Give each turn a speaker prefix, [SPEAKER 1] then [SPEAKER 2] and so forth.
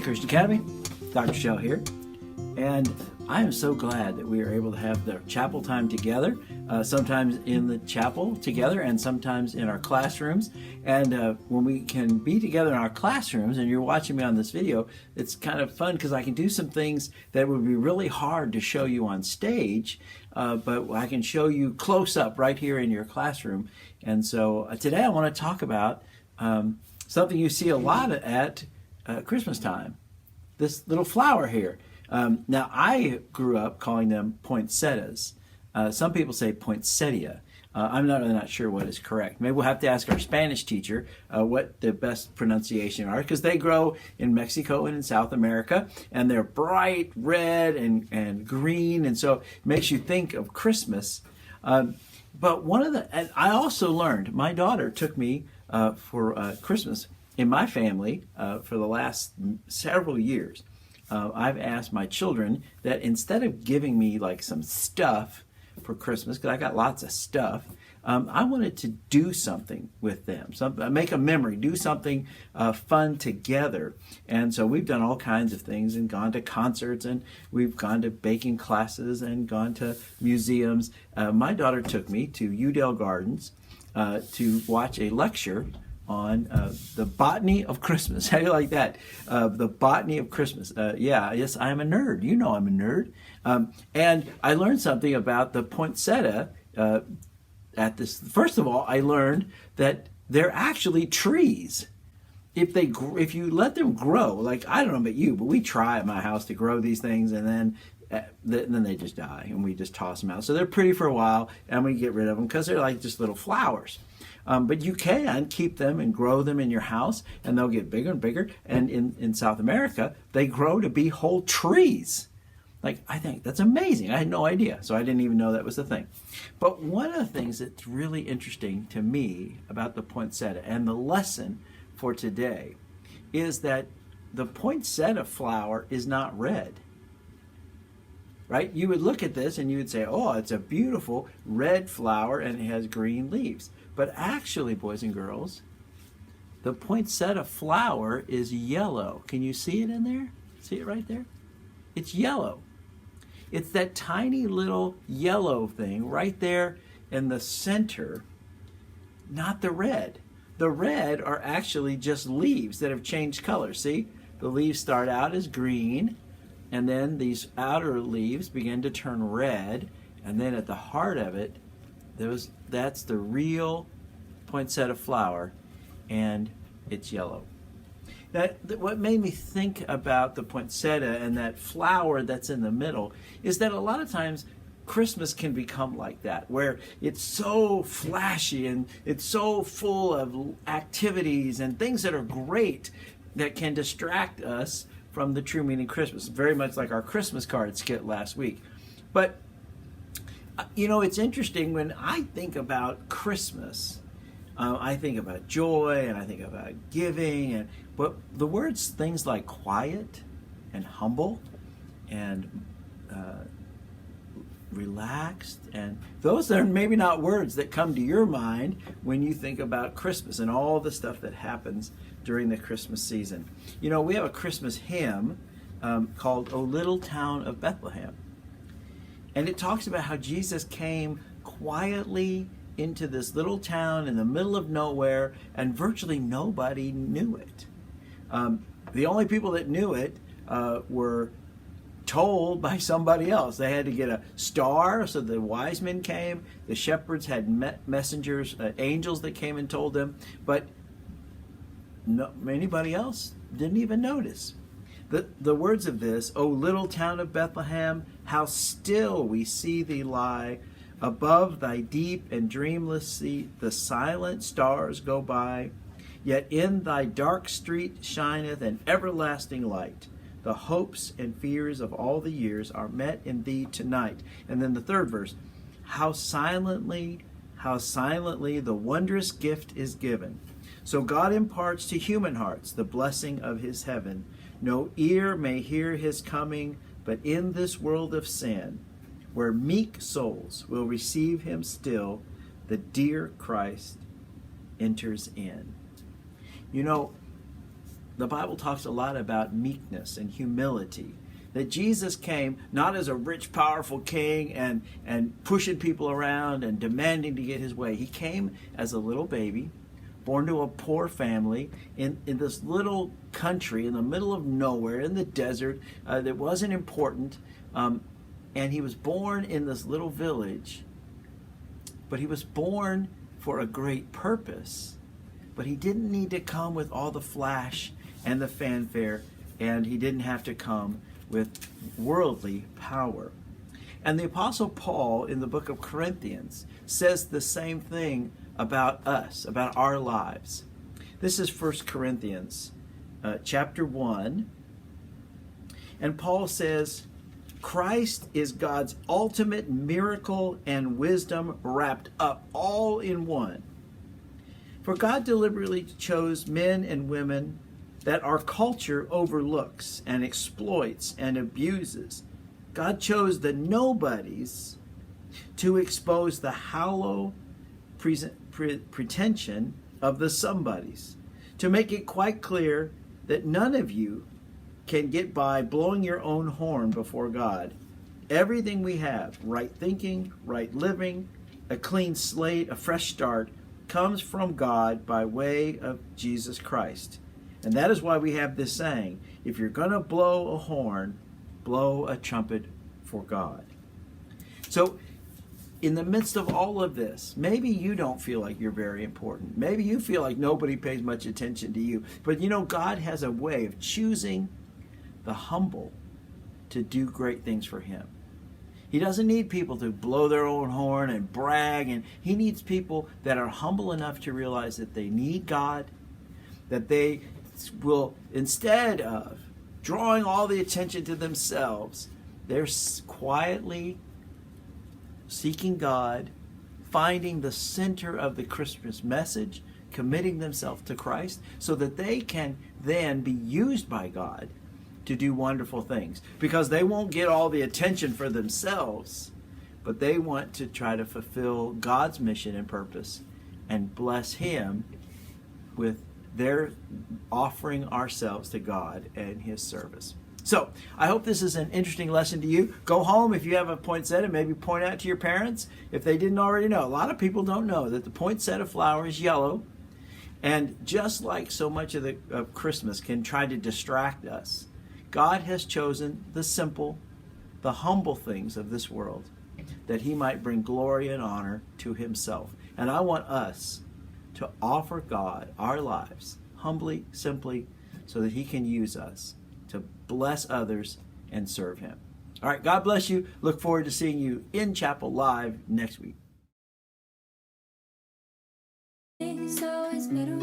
[SPEAKER 1] Christian Academy. Dr. Shell here. And I am so glad that we are able to have the chapel time together, sometimes in the chapel together and sometimes in our classrooms. And when we can be together in our classrooms and you're watching me on this video, it's kind of fun because I can do some things that would be really hard to show you on stage, but I can show you close up right here in your classroom. And so today I want to talk about something you see a lot at Christmas time, this little flower here. Now, I grew up calling them poinsettias. Some people say poinsettia. I'm not really not sure what is correct. Maybe we'll have to ask our Spanish teacher what the best pronunciation are, because they grow in Mexico and in South America, and they're bright red and green, and so it makes you think of Christmas. But and I also learned, my daughter took me for Christmas in my family for the last several years. I've asked my children that instead of giving me like some stuff for Christmas, because I got lots of stuff, I wanted to do something with them, make a memory, do something fun together. And so we've done all kinds of things and gone to concerts, and we've gone to baking classes and gone to museums. My daughter took me to Udell Gardens to watch a lecture on the botany of Christmas. How do you like that? The botany of Christmas. Yes, I am a nerd. You know I'm a nerd. And I learned something about the poinsettia at this. First of all, I learned that they're actually trees. If you let them grow, like, I don't know about you, but we try at my house to grow these things, and then they just die, and we just toss them out. So they're pretty for a while, and we get rid of them because they're like just little flowers. But you can keep them and grow them in your house, and they'll get bigger and bigger. And in South America, they grow to be whole trees. Like, I think that's amazing. I had no idea, so I didn't even know that was a thing. But one of the things that's really interesting to me about the poinsettia, and the lesson for today, is that the poinsettia flower is not red. Right? You would look at this and you would say, oh, it's a beautiful red flower and it has green leaves. But actually, boys and girls, the poinsettia flower is yellow. Can you see it in there? See it right there? It's yellow. It's that tiny little yellow thing right there in the center, not the red. The red are actually just leaves that have changed color. See? The leaves start out as green, and then these outer leaves begin to turn red, and then at the heart of it, that's the real poinsettia flower, and it's yellow. What made me think about the poinsettia and that flower that's in the middle is that a lot of times Christmas can become like that, where it's so flashy and it's so full of activities and things that are great that can distract us from the true meaning of Christmas, very much like our Christmas card skit last week. But, it's interesting when I think about Christmas, I think about joy and I think about giving, but the words, things like quiet and humble and relaxed, and those are maybe not words that come to your mind when you think about Christmas and all the stuff that happens during the Christmas season. We have a Christmas hymn called O Little Town of Bethlehem. And it talks about how Jesus came quietly into this little town in the middle of nowhere, and virtually nobody knew it. The only people that knew it were told by somebody else. They had to get a star, so the wise men came. The shepherds had messengers, angels that came and told them, but anybody else didn't even notice. The words of this, O little town of Bethlehem, how still we see thee lie. Above thy deep and dreamless sea, the silent stars go by. Yet in thy dark street shineth an everlasting light. The hopes and fears of all the years are met in thee tonight. And then the third verse, how silently the wondrous gift is given. So God imparts to human hearts the blessing of his heaven. No ear may hear his coming, but in this world of sin, where meek souls will receive him still, the dear Christ enters in. the Bible talks a lot about meekness and humility. That Jesus came not as a rich, powerful king and pushing people around and demanding to get his way. He came as a little baby, born to a poor family in this little country in the middle of nowhere in the desert that wasn't important. And he was born in this little village. But he was born for a great purpose. But he didn't need to come with all the flash and the fanfare. And he didn't have to come with worldly power. And the Apostle Paul in the book of Corinthians says the same thing about us, about our lives. This is 1 Corinthians chapter 1. And Paul says, Christ is God's ultimate miracle and wisdom wrapped up all in one. For God deliberately chose men and women that our culture overlooks and exploits and abuses. God chose the nobodies to expose the hollow pretension of the somebodies, to make it quite clear that none of you can get by blowing your own horn before God. Everything we have, right thinking, right living, a clean slate, a fresh start, comes from God by way of Jesus Christ. And that is why we have this saying, if you're going to blow a horn, blow a trumpet for God. So, in the midst of all of this, maybe you don't feel like you're very important. Maybe you feel like nobody pays much attention to you. But you know, God has a way of choosing the humble to do great things for him. He doesn't need people to blow their own horn and brag. And he needs people that are humble enough to realize that they need God, that they will, instead of drawing all the attention to themselves, they're quietly seeking God, finding the center of the Christmas message, committing themselves to Christ, so that they can then be used by God to do wonderful things. Because they won't get all the attention for themselves, but they want to try to fulfill God's mission and purpose and bless him with their offering ourselves to God and his service. So, I hope this is an interesting lesson to you. Go home if you have a poinsettia, maybe point out to your parents if they didn't already know. A lot of people don't know that the poinsettia flower is yellow, and just like so much of Christmas can try to distract us, God has chosen the simple, the humble things of this world that he might bring glory and honor to himself. And I want us to offer God our lives humbly, simply, so that he can use us to bless others and serve him. All right, God bless you. Look forward to seeing you in chapel live next week.
[SPEAKER 2] So it's better